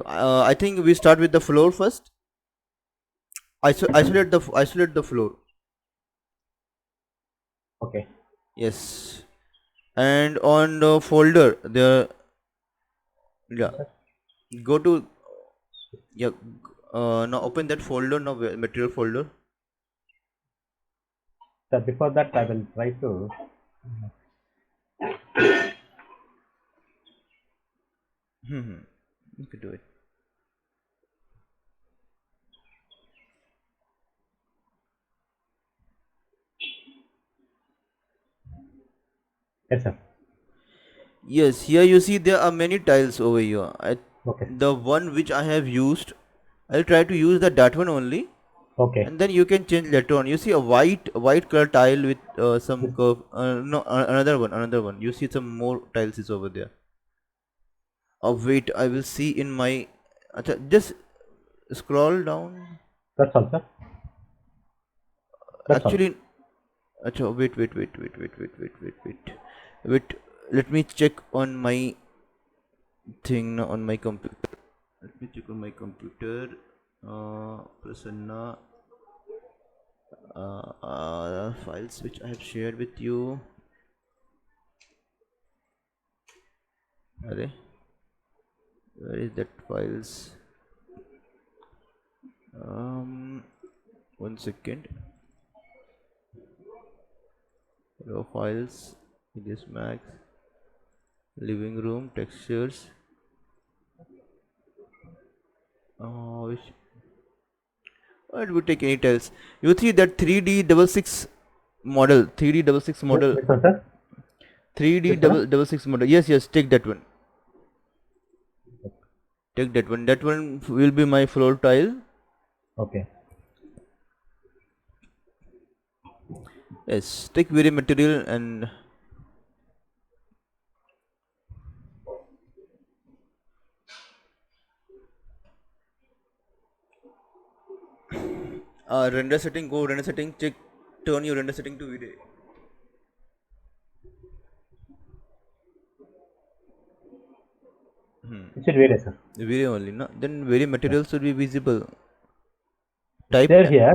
I think we start with the floor first. Isolate the floor. Okay. Yes, and on the folder there, yeah, Yes, sir. go to, yeah, now open that folder, now material folder. So before that, I will try to. You can do it. Yes, sir. Yes, here you see there are many tiles over here. Okay. The one which I have used, I'll try to use that one only, Okay. and then you can change later on. You see a white color tile with some This, curve. No, another one. You see some more tiles is over there. Wait, I will see in my. Just scroll down. that's all, sir. That's all. Actually, wait. Let me check on my thing now on my computer. Let me check on my computer. Prasanna, files which I have shared with you. Array, where is that files? Um, 1 second. Raw files. This max. Living room textures. Which it would take any tiles. You see that 3D double six model. 3D double six model. Which one, sir? 3D This one? double six model. Yes. Take that one. Take that one. That one will be my floor tile. Okay. Yes. Take very material and render setting. Go render setting. Check. Turn your render setting to video. It should vary, sir. Video only. No. Then very Yeah. material should be visible. It's Type there here,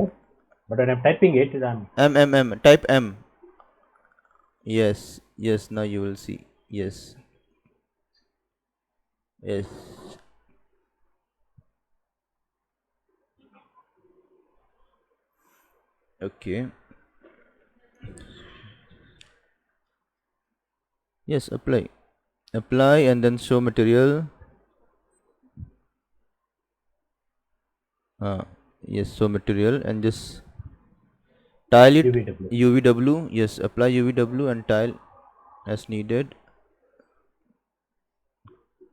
but when I'm typing it, I'm. M. Type M. Yes. Now you will see. Yes. Okay. Yes. Apply and then show material. Uh, yes. Show material and just tile it. UVW. UVW. Yes. Apply UVW and tile as needed.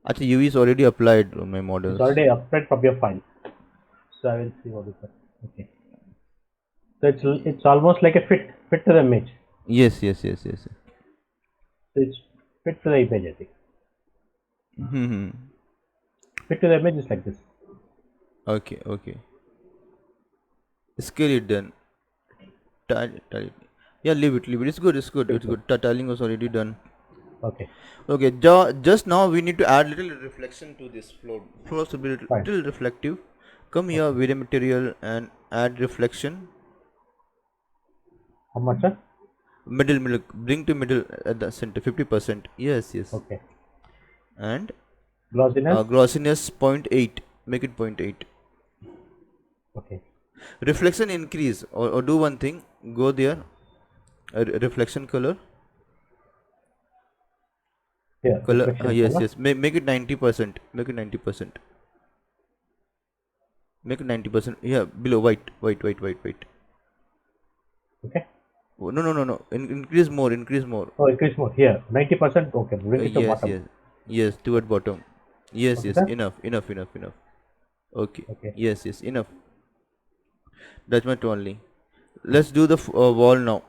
Actually, UV is already applied on my It's models. already uploaded from your file, so I will see what is that. Okay. So it's almost like a fit to the image. Yes. So it's fit to the image, I think. Hmm. Fit to the image is like this. Okay. Scale it then. Tile it. Yeah, leave it. It's Good. good. Tiling was already done. Okay. Okay, just now we need to add little reflection to this floor. Floor should be Fine. little reflective. Come here, Okay. vary material and add reflection. How much, sir? Middle, bring to middle at the center, 50%. Yes. Okay. And Glossiness. glossiness 0.8. Make it 0.8. Okay. Reflection increase or do one thing. Go there. Reflection color. Here, Color. reflection Yes, color. yes. Make it 90%. Make it 90%. Make it 90%. Yeah, below white. Okay. Oh, no. Increase more. Increase more. Oh, increase more here. 90%. Okay. Bring it to Yes, bottom. yes, yes. Toward bottom. Okay, Yes. sir. Enough. Okay. Okay. Yes. Enough. That's my only. Let's do the wall now.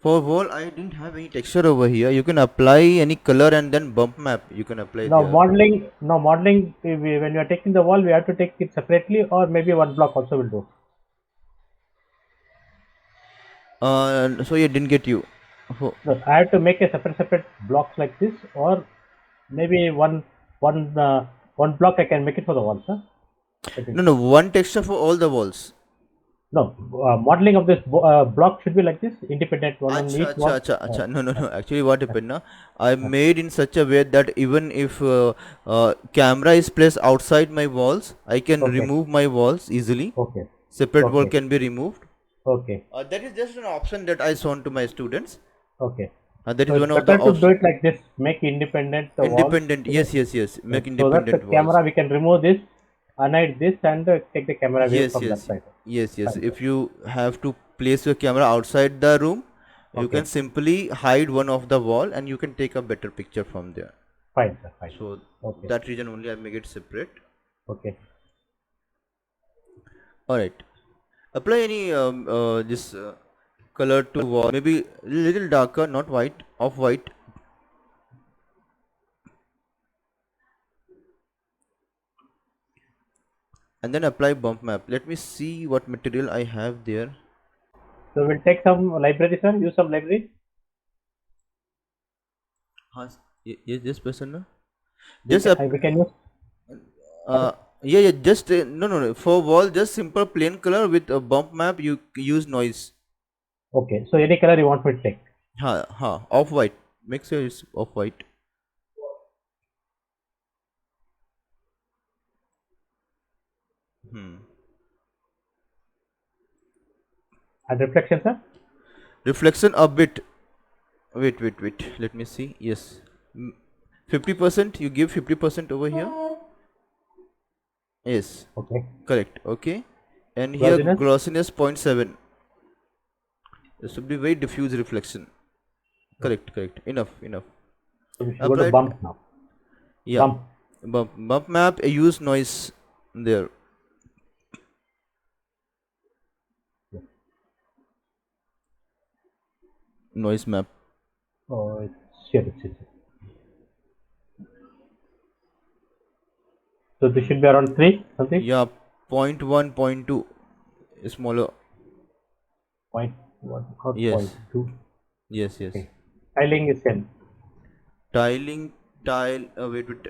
For wall, I didn't have any texture over here. You can apply any color and then bump map. You can apply Now there. modeling. Now modeling. When you are taking the wall, we have to take it separately, or maybe one block also will do. So you didn't get you. Oh, No, I have to make a separate blocks like this, or maybe one block I can make it for the walls, huh? I think. No, one texture for all the walls. No, modeling of this block should be like this, independent one on Acha, each acha, wall. acha, Uh, acha. No, no, uh, no. Actually, what uh, happened now? I uh, made in such a way that even if camera is placed outside my walls, I can okay, remove my walls easily. okay, Separate wall okay, can be removed. okay, That is just an option that I shown to my students. okay. That So is it's one of the better to do options. it like this, make independent walls, Independent. you know, Yes, yes, yes. Make so that the independent walls. camera we can remove this, unhide this, and take the camera away Yes, from that yes, side. yes, yes. Fine, sir. If you have to place your camera outside the room, you can Okay, simply hide one of the wall and you can take a better picture from there. fine, sir, fine. So Okay, that reason only I make it separate. okay. All right. Apply any this color to wall. Maybe little darker, not white, off white. And then apply bump map. Let me see what material I have there. So we'll take some library, sir. Use some library. Yes, yes, this person. No? We Just can, we can use. uh, yeah, yeah. Just no, no, no. For wall, just simple plain color with a bump map. You use noise. Okay, so any color you want me to take. Ha, ha. Off white. Make sure it's off white. Hmm. And reflection, sir. Reflection a bit. Wait, wait, wait. Let me see. Yes. 50%. You give 50% over here. Yes. Okay. Correct. Okay. And here Glossiness. glossiness 0.7. This should be very diffuse reflection. Correct, correct. Enough, enough. So we should go to Applied. bump now. Yeah. Bump. Bump map. Use noise there. Noise map. Oh, it's here. It's here. So this should be around 3 something. Yeah. 0.1, 0.2. Smaller. Point 1 or Yes. 0.2. Yes, yes. Okay. Tiling is 10. Tiling, tile. Wait, wait.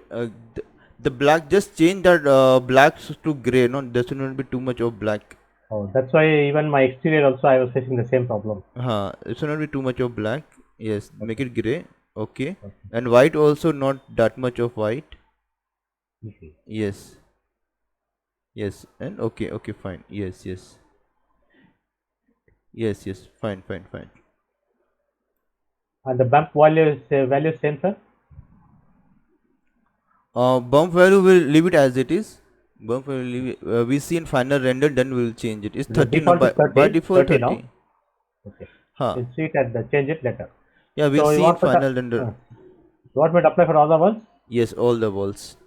The black. Just change that black to gray. No, there should not be too much of black. Oh, that's why even my exterior also I was facing the same problem. It should not be too much of black. Yes, make Okay. it gray. Okay. Okay. And white also not that much of white. Okay. Yes. Yes. And okay, okay, fine. Yes, yes. Yes, yes. Fine, fine, fine. And the bump value is same, sir. Bump value will leave it as it is. Bump value leave it, we see in final render, then we will change it. It's The 30 no, default is by 30. default 30 30. now. Okay. Huh. We'll see it at the change it later. Yeah, we'll So you see in want me to, final render. you want me to apply for all the walls? Yes, all the walls.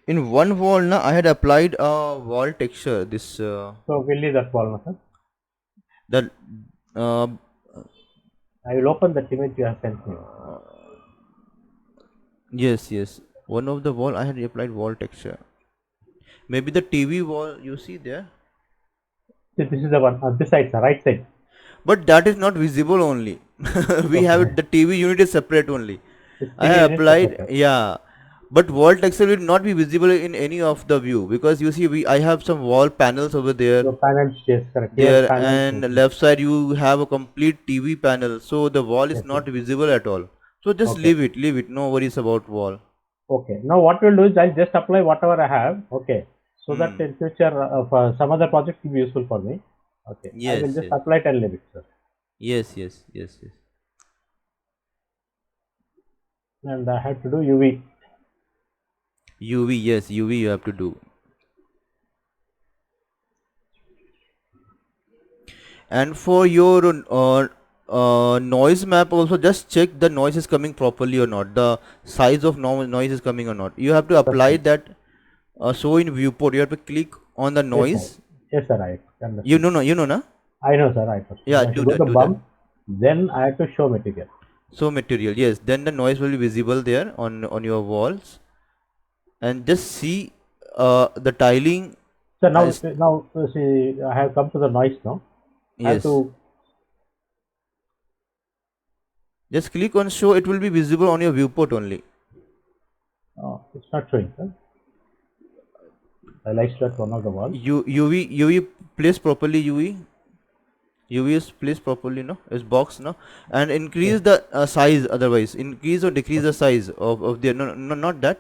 In one wall, na, I had applied a wall texture. This So we'll leave that wall now, sir. that uh, I will open that image you have sent me. yes, yes. One of the wall I had applied wall texture. Maybe the TV wall you see there, See, this is the one on this side, sir, right side. but that is not visible only. We have it. The TV unit is separate only. This I TV have unit applied, separate, yeah. But wall texture will not be visible in any of the view because you see I have some wall panels over there. your panels, yes, correct. Here There panels, and yes, left side you have a complete TV panel, so the wall is yes, not yes. visible at all. So just Okay. leave it. No worries about wall. Okay. Now what we'll do is I'll just apply whatever I have. Okay. So that Hmm. in future for some other project will be useful for me. Okay. I will Yes, just yes, apply it and leave it, sir. yes, yes, yes, yes. And I have to do UV. UV, yes, UV you have to do. And for your noise map also, just check the noise is coming properly or not. The size of noise is coming or not. You have to apply Okay. that. So in viewport, you have to click on the Yes, sir. noise. Yes, sir. I understand. You know, na? I know, sir. I know. Yeah, I have to do go that, to do that. bump. Then I have to show material. So material, yes. Then the noise will be visible there on your walls, and just see the tiling. So now, As see, I have come to the noise now. I have yes, to Just click on show, it will be visible on your viewport only. Oh, it's not showing, sir. I'll isolate one of the walls. UV placed properly. UV is placed properly, no? Is box, no? And increase the size. Otherwise, increase or decrease the size of the no, not that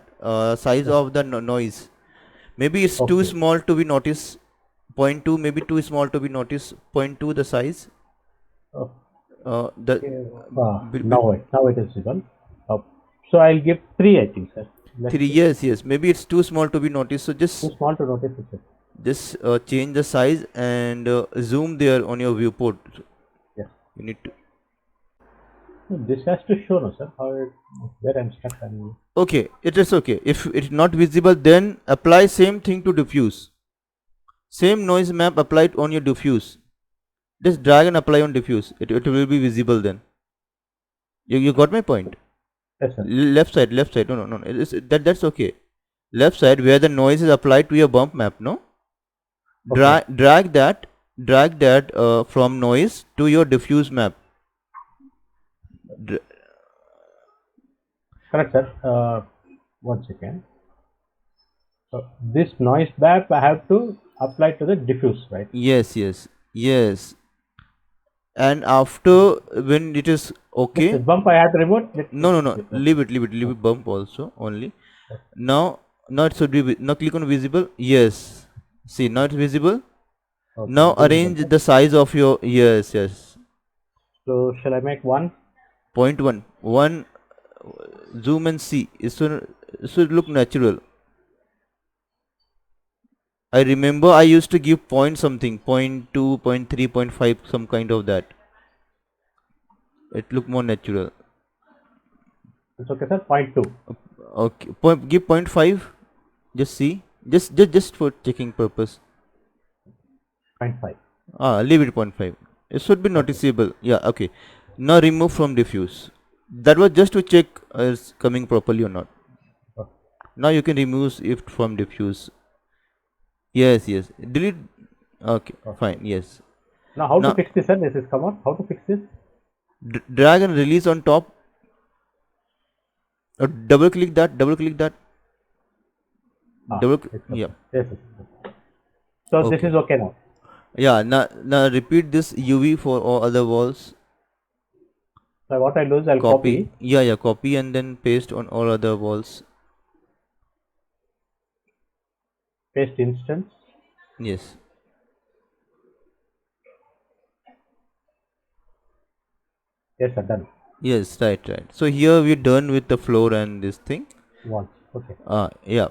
size of the noise. Maybe it's too Okay. small to be noticed. 0.2, maybe too small to be noticed. 0.2 the size. Oh, The now it is visible. So I'll give 3, I think, sir. Let's 3, see. yes, maybe it's too small to be noticed, so Too just small to notice it, sir. change the size and zoom there on your viewport. Yes. You need to. This has to show, no, sir. Where I'm stuck. Okay, it is okay. If it's not visible, then apply same thing to diffuse. Same noise map applied on your diffuse. Just drag and apply on diffuse. It will be visible then. You got my point? Yes, sir. Left side. No. That's okay. Left side where the noise is applied to your bump map, no? Okay. Drag that from noise to your diffuse map. Correct, sir. One second. So this noise map I have to apply to the diffuse, right? Yes. And after, when it is okay, This bump I have to remove. no, leave it bump also only. Now it should be now click on visible. Yes, see, now it's visible. Okay, Now visible, arrange sir. the size of your, yes. So shall I make 1? 1 zoom and see. It should look natural. I remember I used to give point something, 0.2, 0.3, 0.5, some kind of that. It look more natural. It's okay, sir. 0.2. Okay, give 0.5. Just see, just for checking purpose. 0.5. Leave it 0.5. It should be noticeable. Yeah, okay. Now remove from diffuse. That was just to check it's coming properly or not. Okay. Now you can remove it from diffuse. Yes. Delete. Okay, fine. Yes. Now how to Now fix this, sir? This is come out. How to fix this? drag and release on top. Double click that. It's okay. Yeah. Yes, yes. So this Okay. is okay now. Yeah. Now repeat this UV for all other walls. So what I'll do is I'll copy. Yeah. Copy and then paste on all other walls. Paste instance. Yes. Yes, sir. Done. Yes. Right. So here we're done with the floor and this thing. Once. Okay. Yeah.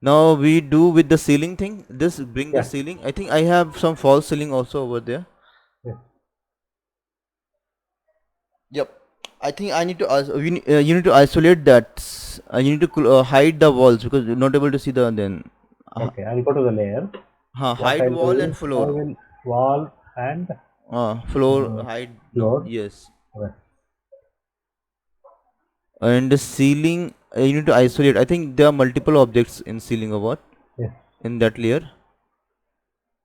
Now we do with the ceiling thing. This bring the Yeah. ceiling. I think I have some false ceiling also over there. Yes. Yep. I think I need to you need to isolate that. You need to hide the walls because you're not able to see the then. Okay. I'll go to the layer. What Hide I'll wall do and is I floor. will wall and Floor hide. No. floor. Yes. Okay. And the ceiling you need to isolate. I think there are multiple objects in ceiling or what Yes. in that layer.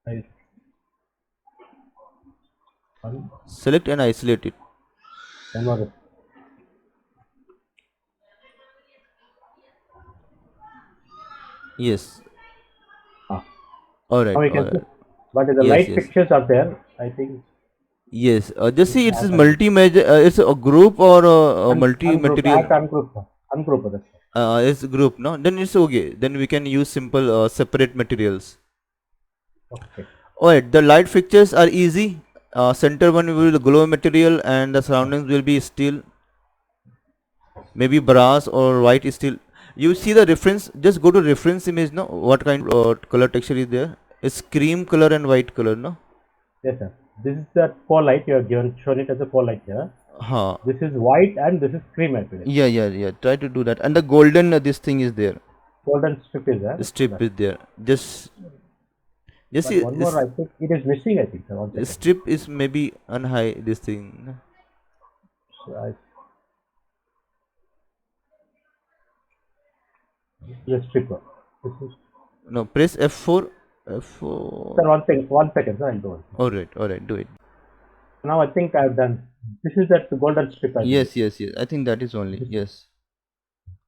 I'll one. Select and isolate it. One more. Yes. Ah. All Now right. you can see. But the Yes. light fixtures are there. I think Yes. Just see, it's multi-major. It's a group or a multi-material. ungroup. Ungroup. That's it. It's group, no? Then it's okay. Then we can use simple separate materials. Okay. Alright, the light fixtures are easy. Center one will be glow material and the surroundings will be steel. Maybe brass or white steel. You see the reference, just go to reference image, no? What kind of color texture is there? It's cream color and white color, no? Yes, sir. This is the core light you have shown it as a core light here. Huh. This is white and this is cream actually. Yeah. Try to do that. And the golden this thing is there. Golden strip is there. Strip is there. Just But see, one more, I think it is missing. I think, sir. One second. strip is maybe on high this thing. So yes, stripper. This is, No, press F4. F4. sir, one second, sir. I'll do it. Alright, do it. Now I think I've done. This is that golden strip, I believe. Yes, yes, yes. I think that is only. Yes.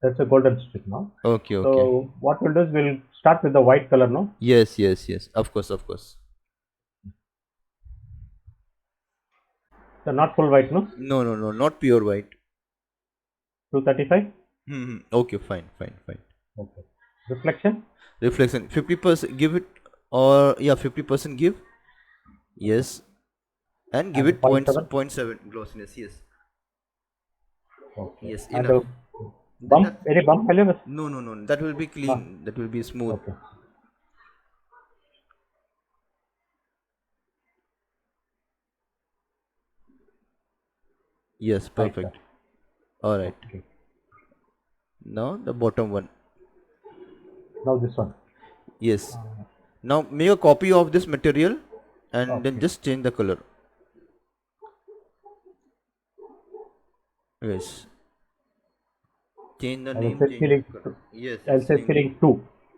That's a golden strip now. Okay, okay. So what we'll do is we'll start with the white color now. Yes, yes, yes. Of course, of course. So not full white, no? No, no, no, not pure white. 235. Okay, fine, fine, fine. Okay. Reflection. Reflection 50% give it, or yeah, 50% give. Yes, and give And it 0.7. 0.7 glossiness. Yes, Okay. yes, And enough. bump. Any bump value? No, no, no. That will be clean. That will be smooth. Okay. Yes, Right, sir. perfect. All right. Okay. Now the bottom one. Now this one. Yes. Now make a copy of this material and then Okay. just change the color. Yes. Change the I will name, say change ceiling. the color. Yes, I'll say ceiling. ceiling 2.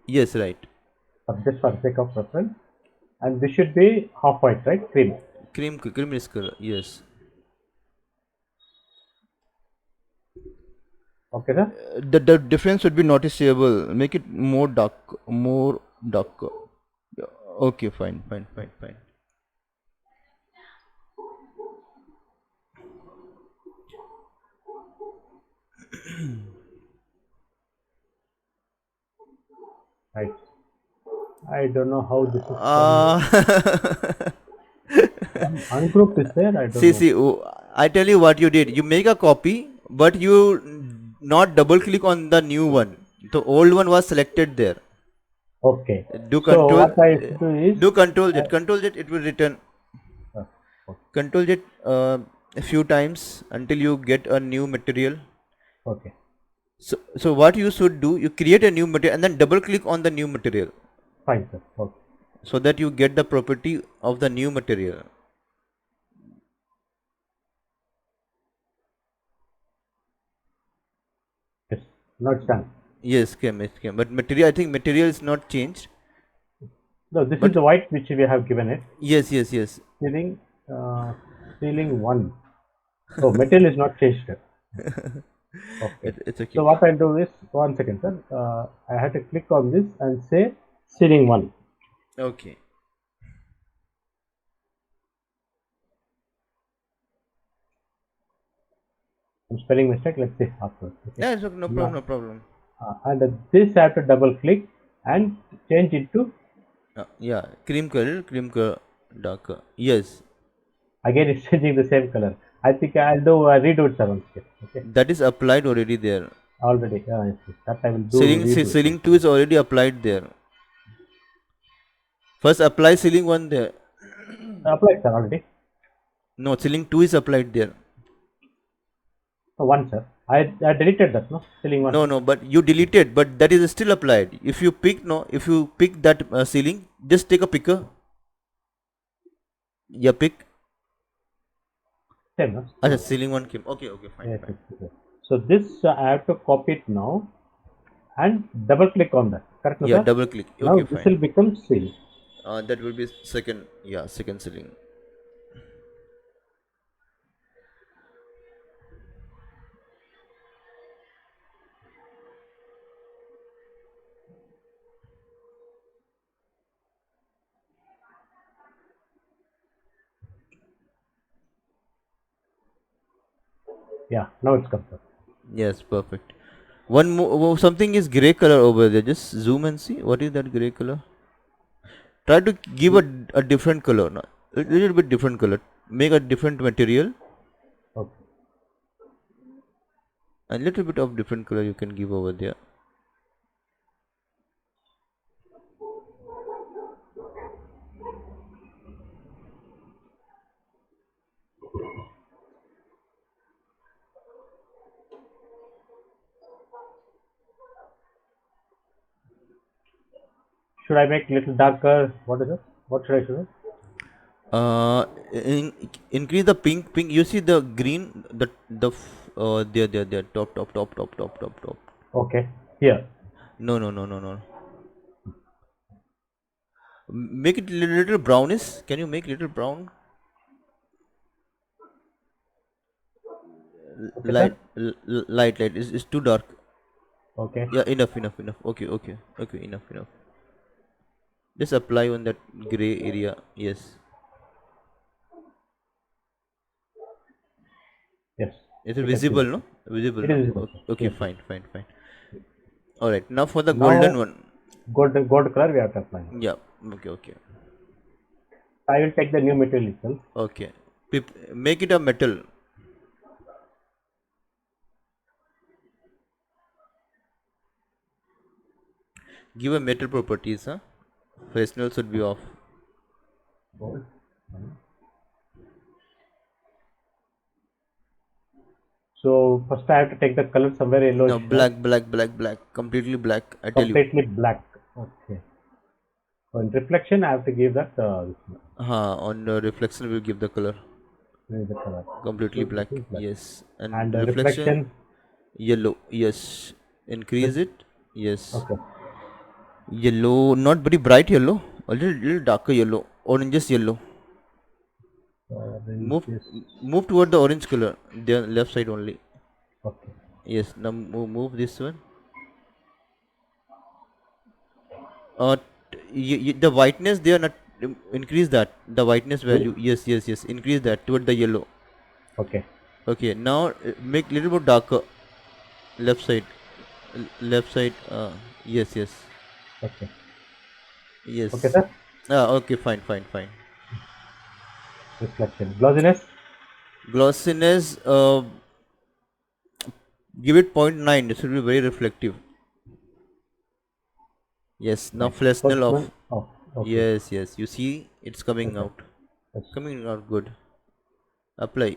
Yes, right. Just for sake of reference. And this should be half white, right? Cream. Cream is color. Yes. Okay, sir. The difference would be noticeable. Make it more dark, more darker. Yeah, okay, fine, fine, fine, fine. Right. I don't know how this is Uh, ungrouped is there. I don't see, know. see, I tell you what you did. You make a copy, but you not double click on the new one. The old one was selected there. Okay. Do So control, what I should do is do control Z. Control Z, it will return. uh, Control Z a few times until you get a new material. okay. So what you should do, you create a new material and then double click on the new material Fine, sir. Okay. so that you get the property of the new material. Yes. Now it's done. Yes, it came. But material, I think material is not changed. No, this is But the white which we have given it. yes, yes, yes. Ceiling, ceiling 1. Oh, material is not changed here. Okay. It's okay. So what I'll do is, one second, sir. I have to click on this and say ceiling 1. Okay. I'm spelling mistake. Let's say afterwards. Okay. Yeah, it's okay. No problem, no problem. And this I have to double click and change it to, Yeah, cream color, darker. Yes, again it's changing the same color. I think I'll do redo it once again. Okay. that is applied already there. Already. Yes, yes. That I will do redo it. Ceiling 2 is already applied there. First apply ceiling 1 there. Applied, sir, already. No, ceiling 2 is applied there. So one, sir. I deleted that, no? Ceiling 1. No, no, but you deleted, but that is still applied. If you pick, no, if you pick that ceiling, just take a picker. Yeah, pick. Same, no? Acha, ceiling 1 came. Okay, okay, fine, Yes, fine. yes, yes. So this I have to copy it now and double click on that. Correct, no, Yeah, sir? double click. Now Okay, this fine. will become ceiling. That will be second, yeah, second ceiling. Yeah, now it's come, sir. Yes, perfect. One more, something is gray color over there. Just zoom and see what is that gray color. Try to give a different color, no? A little bit different color. Make a different material. Okay. A little bit of different color you can give over there. Should I make little darker? What is it? What should I do? Uh, Increase the pink. You see the green, there, top. Okay. Here. No. Make it little brownish. Can you make little brown? Okay, light, sir. light. It's too dark. Okay. Yeah, enough. Okay, enough. Just apply on that gray area. Yes. Yes. Is it You can see visible? that. No, visible. It No. is visible, sir. Okay, Yes, yes. fine. All right. Now for the golden Now, one. gold color we have to apply. Yeah. Okay. I will take the new material itself. Okay. Make it a metal. Give a metal properties. Huh? Fresnel should be off. Gold. So first I have to take the color somewhere No, yellowish, right? black. Completely black. I tell you. Completely black. Okay. So in reflection, I have to give that On the reflection we'll give the color. this is the color. Completely So this black. is black. Yes. And And reflection reflection. yellow. Yes. Increase With, it. Yes. okay. Yellow, not very bright yellow. A little darker yellow. Oranges yellow. Orange Move is move toward the orange color. The left side only. okay. Yes. Now move this one. The whiteness they are not increase that the whiteness value. Yes. Increase that toward the yellow. Okay. Okay. Now make little bit darker. Left side. Left side. Yes. Okay. Okay, Yes. sir. Okay. Fine. Reflection. Glossiness. Glossiness. Give it 0.9. It should be very reflective. Yes. Now Right. Fresnel First off. one. Oh, okay. Yes. You see, it's coming Okay. out. Yes. Coming out good. Apply.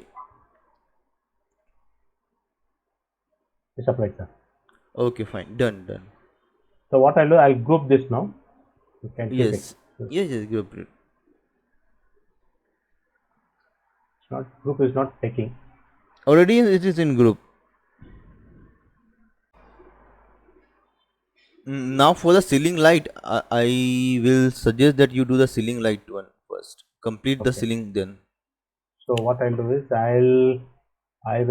It's applied, sir. Okay. Fine. Done. So what I'll do, I'll group this now. You can take it. Yes. Yes. Good. It's not group is not taking. Already it is in group. Now for the ceiling light, I will suggest that you do the ceiling light one first. Complete the Okay. ceiling then. So what I'll do is I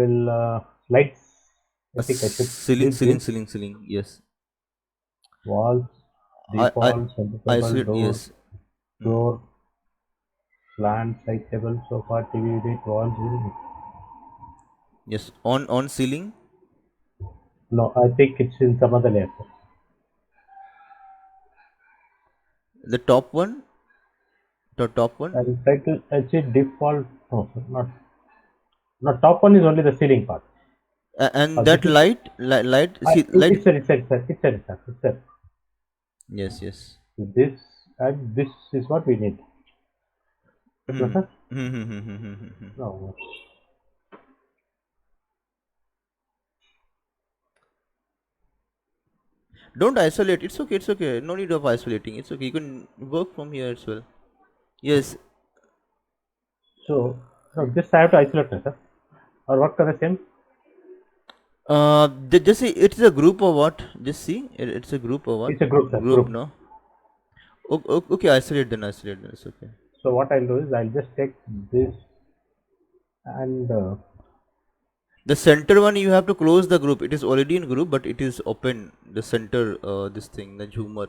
will lights. I think I should leave this Ceiling. Yes. walls, deep I walls, center table, isolate. door, Yes. door, plant, side table, sofa, TV unit, walls. Yes. On ceiling. No, I think it's in some other layer. The top one. The top one. I will try to achieve default. No, sir, not top one is only the ceiling part. And This that is light. See light. it's there. Yes. So this and this is what we need. Yes, Hmm. sir? Hmm. No. Don't isolate. It's okay. No need of isolating. It's okay. You can work from here as well. Yes. So no, this I have to isolate, sir. Or work on the same. Just see, it's a group or what? Just see, it's a group or what? It's a group, sir. Group, Group. no? Okay, isolate then. It's okay. So what I'll do is I'll just take this and The center one you have to close the group. It is already in group, but it is open. The center, this thing, the Zoomer.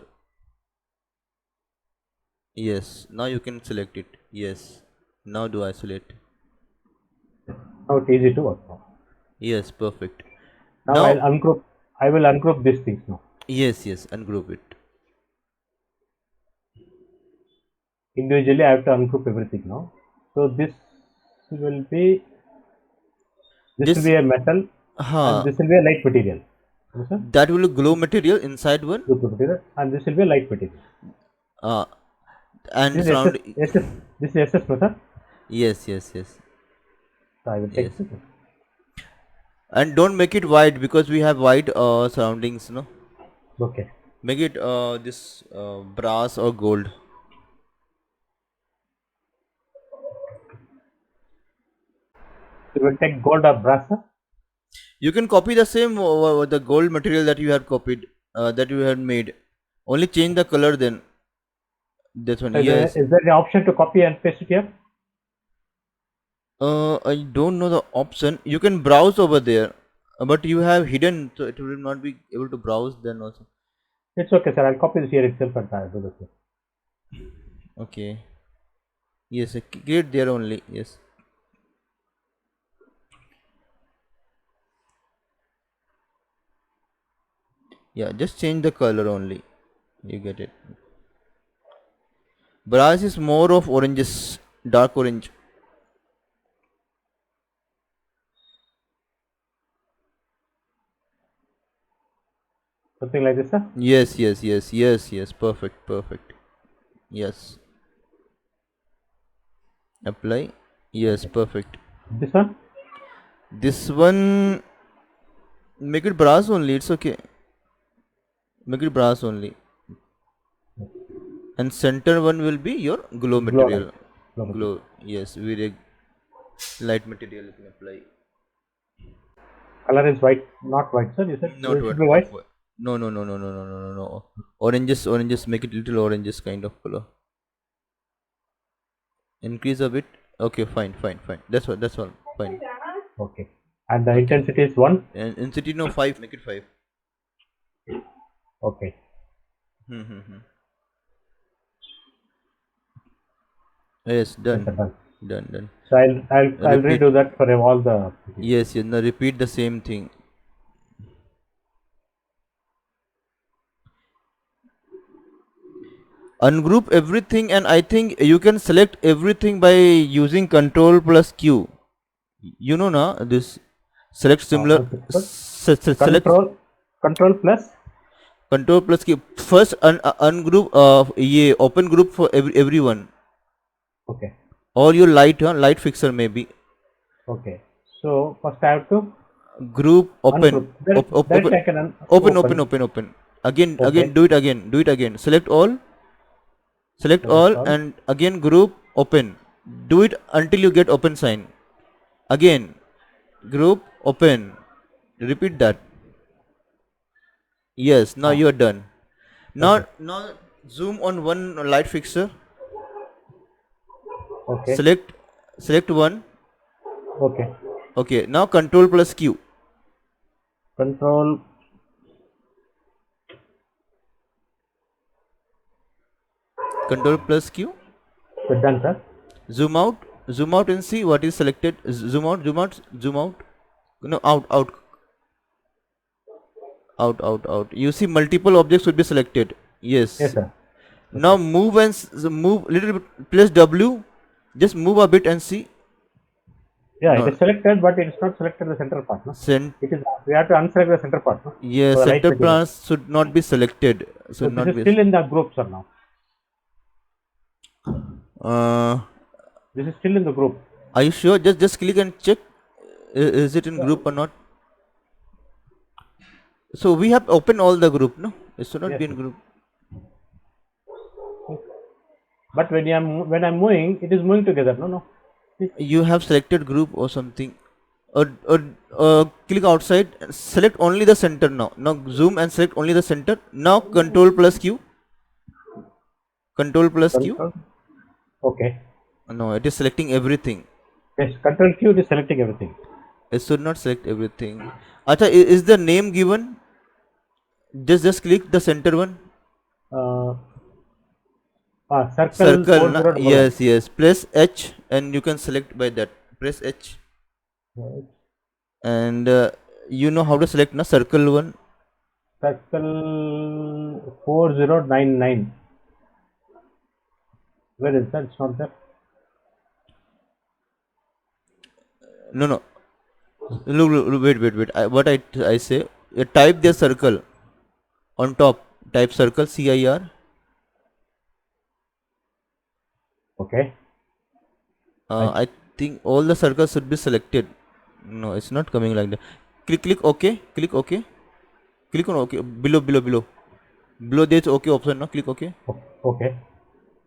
Yes. Now you can select it. Yes. Now do isolate. now it's easy to work now. Yes, perfect. Now Now, I'll ungroup. I will ungroup these things now. yes, ungroup it. Individually, I have to ungroup everything now. So this will be This, a metal and huh, this will be a light material. Yes, sir? that will glow material inside one. Group material and this will be a light material. Uh, and This is surround. SS. This is SS, no, sir? Yes. So I will Yes. take this. And don't make it white because we have white surroundings, no? Okay. Make it this brass or gold. So we will take gold or brass, sir? You can copy the same the gold material that you had copied, that you had made. Only change the color then. This one, yes. Is there an option to copy and paste it here? I don't know the option. You can browse over there, but you have hidden, so it will not be able to browse then also. It's okay, sir. I'll copy this here itself and I'll do the same. Okay. Yes, create there only. Yes. Yeah, just change the color only. You get it. Brass is more of oranges, dark orange. Something like this, sir. Yes, yes, yes, yes, yes. Perfect, perfect. Yes. Apply. Yes, perfect. This one. This one, make it brass only. It's okay. Make it brass only. And center one will be your glow Glow light. material. Glow light. Glow. Yes, very light material you can apply. Color is white, not white, sir. You said Not it should what. be white. No, no, no, no, no, no, no, no, no. Oranges, oranges. Make it little oranges kind of color. Increase a bit. Okay, fine, fine, fine. That's what. That's all. Fine. Okay. And the intensity is 1. And intensity no 5. Make it 5. Okay. Hmm. Yes, Yes, sir, done. done. Done, done. So I'll Repeat. redo that for all the. Yes, yes. Now repeat the same thing. Ungroup everything, and I think you can select everything by using Control plus Q. You know na this select similar select Control plus. Control plus Q. First ungroup ye open group for everyone. Okay. Or your light fixer maybe. Okay. So first I have to Group open. ungroup. That I can Open. Again, Okay. again, do it again. Do it again. Select all, and again group open. Do it until you get open sign. Again, group open. Repeat that. Yes, now you are done. Now, now zoom on one light fixture. Okay. Select one. Okay. Okay, now Control plus Q. Control. Control plus Q. We're done, sir. Zoom out and see what is selected. Zoom out. No, out. You see multiple objects would be selected. Yes. Yes, sir. Now move and move little bit. Press W. Just move a bit and see. Yeah, No. it is selected, but it is not selected the center part. No? It is. We have to unselect the center part. No? Yes, So the center light material. parts should not be selected. So this is still in the group, sir. Now this is still in the group. Are you sure? Just click and check. Is it in group or not? So we have opened all the group, no? It should not Yes, be in sir. group. But when I'm moving, it is moving together. No. You have selected group or something. Or click outside. Select only the center now. Now zoom and select only the center. Now Control plus Q. Control plus Q. Okay. No, it is selecting everything. Yes, Control Q is selecting everything. It should not select everything. Acha, is the name given? Just click the center one. Circle. Na? Yes. Press H and you can select by that. Press H. Right. And you know how to select na circle one. Circle 4099. Where is that? It's not there. No. Look, wait. What I say? Type the circle on top. Type circle CIR. Okay. I think all the circles should be selected. No, it's not coming like that. Click OK. Click OK. Click on OK. Below. Below there is OK option. No, click OK. Okay.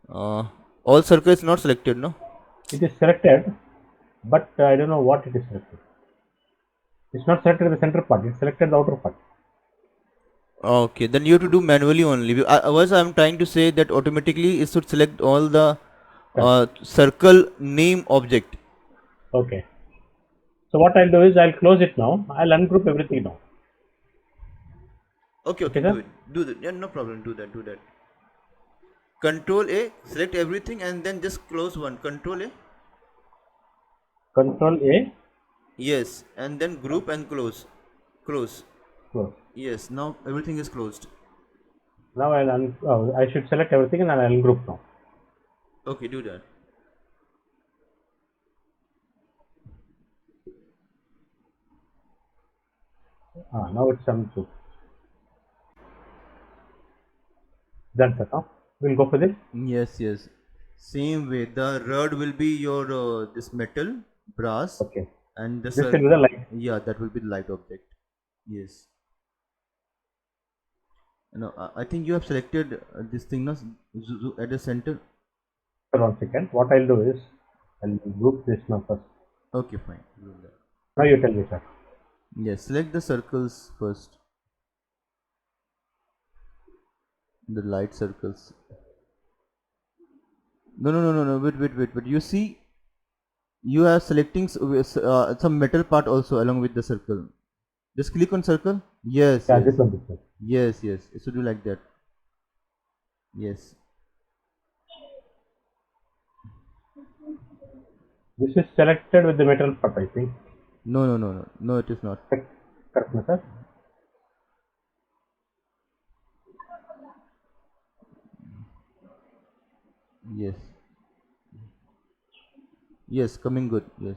All circles not selected. No. It is selected, but I don't know what it is selected. It's not selected the center part. It's selected the outer part. Okay, then you have to do manually only. Otherwise, I am trying to say that automatically it should select all the circle name object. Okay. So what I'll do is I'll close it now. I'll ungroup everything now. Okay, Okay, okay, do sir? it. Do that. Yeah, no problem. Do that. Do that. Control A, select everything and then just close one. Control A. Control A, Yes, and then group and close. Close. close. Yes, now everything is closed. Now I should select everything and I'll ungroup now. Okay, do that. Now it's ungroup. Done, sir. Now we'll go for this. Yes, yes. Same way, the rod will be your this metal, brass, Okay. and the This will be the circle. light. Yeah, that will be the light object. Yes. No, I think you have selected this thing no, at the center. For 1 second. What I'll do is I'll group this now first. Okay, fine. Do that. Now you tell me, sir. Yes, select the circles first. The light circles. No, no, no, no, no. Wait, wait, wait, wait. You see, you are selecting some metal part also along with the circle. Just click on circle. Yes, Yeah, yes, this one. yes, yes. It should be like that. Yes. This is selected with the metal part, I think. No, no, no, no. No, it is not. Correct, no, sir? Yes. Yes, coming good. Yes.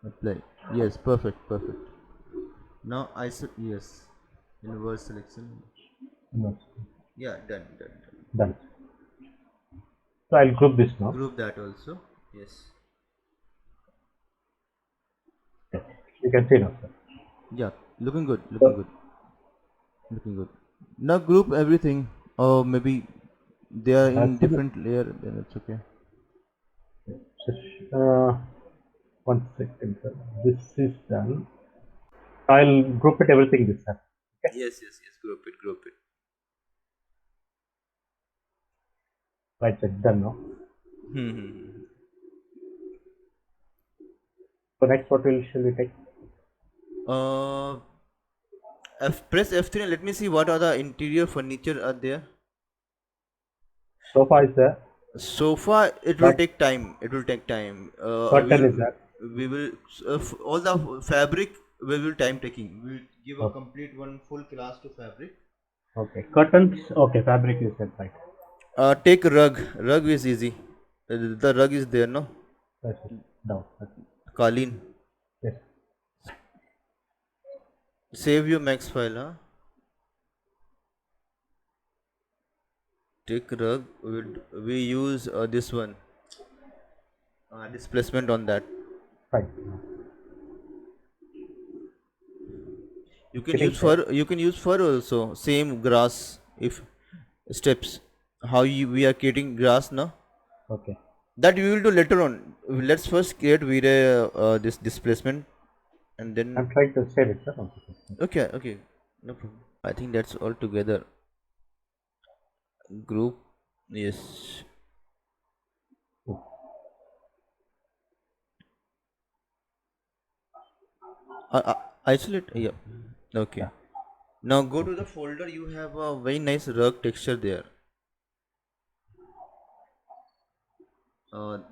Apply. Yes, perfect, perfect. Now I said yes. Inverse selection. No. Yeah, done, done, done. Done. So I'll group this now. Group that also. Yes. Okay. You can see now, sir. Yeah, looking good, looking So, good, looking good. Now group everything, or maybe they are in so different layer. Then it's okay. uh, 1 second, sir. This is done. I'll group it everything this time. Okay. Yes, yes, yes. Group it, group it. Right, sir. Done now. Hmm. So next, what will shall we take? Uh, press F3 and let me see what are the interior furniture are there. Sofa is there. Sofa, it will But take time. It will take time. curtain is there. We will all the fabric we will time taking. We will give a Okay. complete one full class to fabric. Okay. Curtains. Okay. Fabric is set, right. Take rug. Rug is easy. The rug is there, no? That's it. Down. Kalin. Yes. Save your max file, huh? Take rug. We use this one. Displacement on that. Fine. You can Sitting use chair. fur. You can use fur also. Same grass. If steps. How we are creating grass now? Okay. That we will do later on. Let's first create this displacement, and then I'm trying to save it, sir. 1 second. okay, okay, no problem. I think that's all together. Group, yes. Isolate, yeah. Okay. Yeah. Now go to the folder. You have a very nice rug texture there.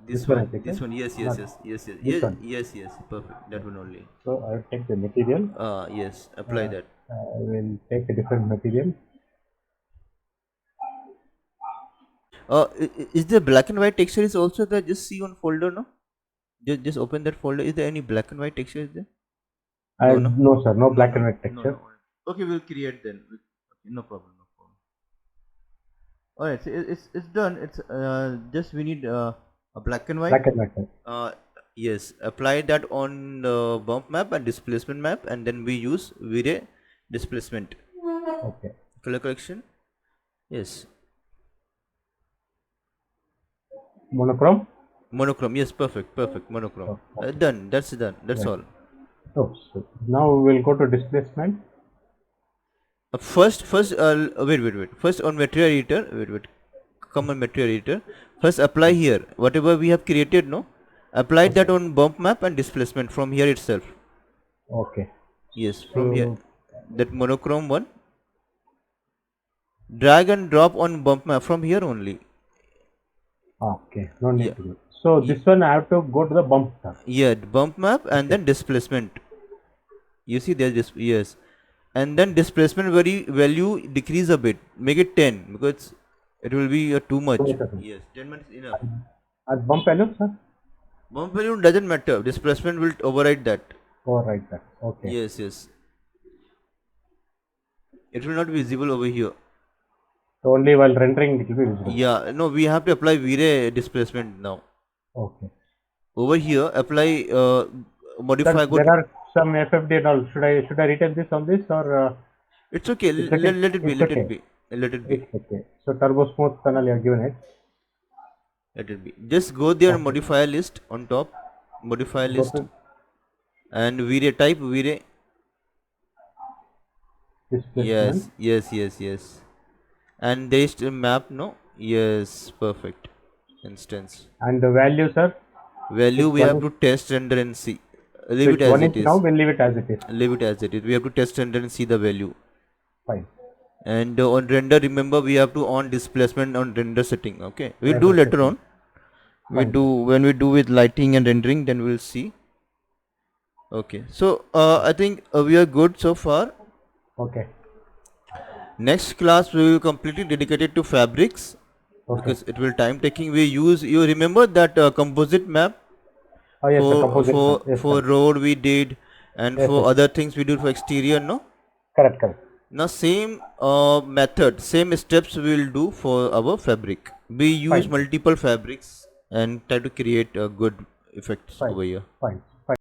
This This one I one, take, this right? one. Yes, yes, Not yes, yes, yes, this yes, one. yes, yes. Perfect. That one only. So I'll take the material. Yes. Apply that. I will take a different material. Is there black and white texture is also there? Just see on folder, no? Just open that folder. Is there any black and white texture is there? No, no, No, sir. No no, black no, and white no, texture. no. Okay, we'll create then. Okay, no problem, no problem. All right, so it's done. It's just we need a black and white. Black and white. Uh, yes, apply that on the bump map and displacement map, and then we use V-Ray displacement Okay. color correction. Yes, Monochrome. monochrome. Yes, perfect, perfect. Monochrome. Oh, okay. Done. That's done. That's Right. all. Oh, so now we'll go to displacement. First, wait, wait, wait. First on material editor, wait, wait. come on material editor. First apply here whatever we have created, no, apply that on bump map and displacement from here itself. Okay. Yes, from here, So, that monochrome one, drag and drop on bump map from here only. okay, no need Yeah, to do. So this one I have to go to the bump tab. yeah, bump map and then displacement. You see there's this, yes, and then displacement value decrease a bit, make it 10 because it will be too much. 20%. Yes, 10 minutes enough. And bump value, sir? Bump value doesn't matter, displacement will override that. Oh, right there. Okay. Yes, yes, it will not be visible over here. So only while rendering it will be visible. Yeah, no, we have to apply V-Ray displacement now. Okay. Over here apply modify, Sir, go there to, are some FFD and all. Should I retain this on this or it's okay, it's okay? let it be, It's let okay. it be, let it be, It's okay. So turbo smooth tunnel you have given it. let it be. Just go there, modifier list on top, modifier Go list, to and V-Ray, type V-Ray. displacement. Yes, and there is a map, no, yes, perfect. Instance And the value, sir. value we one have is- to test, render and see. So Leave it it's as 1 it inch now. is, We'll leave it as it is. leave it as it is. We have to test, render and see the value. Fine. And on render, remember we have to on displacement on render setting. Okay, we'll do Render later on. We Fine. do when we do with lighting and rendering, then we'll see. Okay, so I think we are good so far. Okay. Next class we will completely dedicated to fabrics Okay. because it will time taking. We use, you remember that composite map Oh yes, sir. for Composition. Yes, for sir. road we did, and Yes, for yes. other things we do for exterior, no. Correct. Correct. Now same method, same steps we will do for our fabric. We use Fine. multiple fabrics and try to create a good effects Fine. over here. Fine.